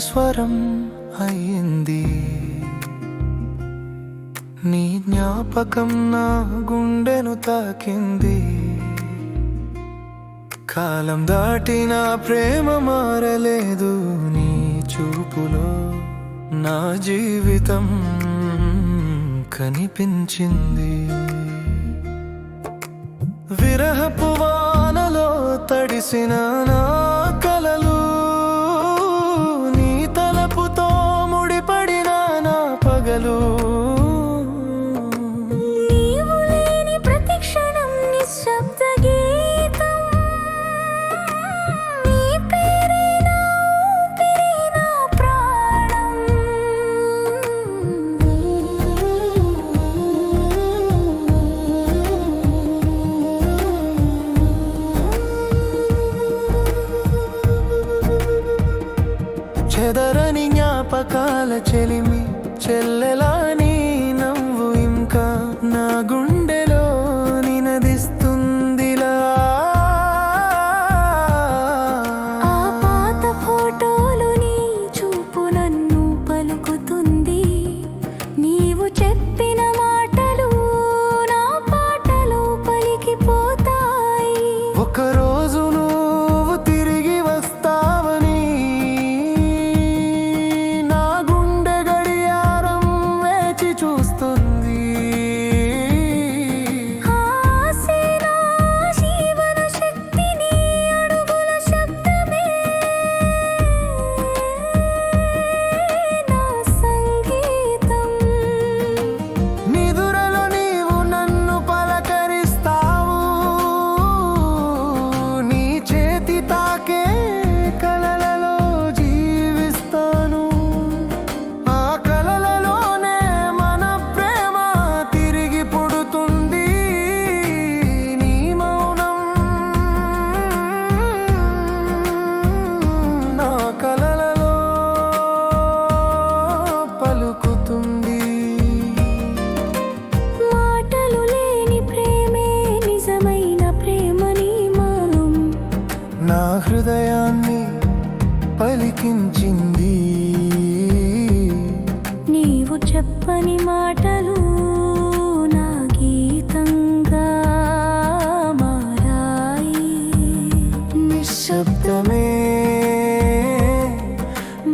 స్వరం అయింది. నీ జ్ఞాపకం నా గుండెను తాకింది. కాలం దాటిన ప్రేమ మారలేదు. నీ చూపులో నా జీవితం కనిపించింది. విరహపు వానలో తడిసిన నా కలలు, నీ తలపుతో ముడిపడిన నా పగలు. నీవు లేని ప్రతి క్షణం నిశ్శబ్ద గీతం. నీ పేరే నా ఊపిరి, నా ప్రాణం. చెదరని జ్ఞాపకాల చెలిమి, చెల్లెలా నీ నవ్వు ఇంకా నా గుండెలో నినదిస్తుందిలా. ఆ పాత ఫోటోలు నీ చూపు నన్ను పలుకుతుంది. నీవు చెప్పిన మాటలు నా పాటలు పలికిపోతాయి. ఒకరోజు నువ్వు తిరిగి వస్తావని నా గుండె గడియారం వేచి చూస్తుంది. ఆసే నా జీవన శక్తి, నీ అడుగుల శబ్దమే నా సంగీతం. నిదురలో నీవు నన్ను పలకరిస్తావు. నీ చేతి తాకే కలలలో జీవిస్తాను. ఆ కలలలోనే మన ప్రేమ తిరిగి పుడుతుంది. నీ మౌనం నా కలలలో పలుకుతుంది. మాటలు లేని ప్రేమే నిజమైన ప్రేమని మౌనం. నా హృదయాన్ని పలికించింది. నీవు చెప్పని మాటలు నా గీతంగా మారాయి. నిశ్శబ్దమే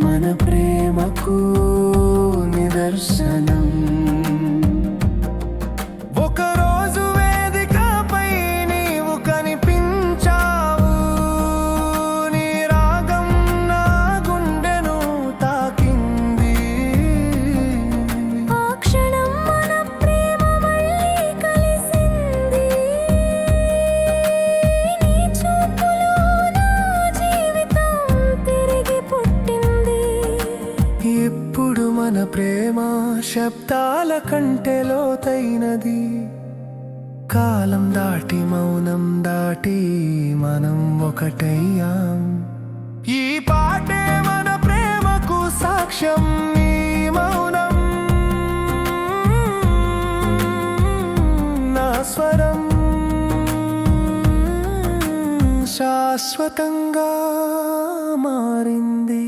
మన ప్రేమకు నిదర్శనం. ఒకరోజు వేదికపై నీవు కనిపించావు. నీ రాగం నా గుండెను తాకింది. ఆ క్షణం మన ప్రేమ మళ్ళీ కలిసింది. నీ చూపులో నా జీవితం తిరిగి పుట్టింది. ఇప్పుడు మన ప్రేమ శబ్దాల కంటే లోతైనది. కాలం దాటి మౌనం దాటి మనం ఒకటయ్యాం. ఈ పాటే మన ప్రేమకు సాక్ష్యం. ఈ మౌనం నా స్వరం శాశ్వతంగా మారింది.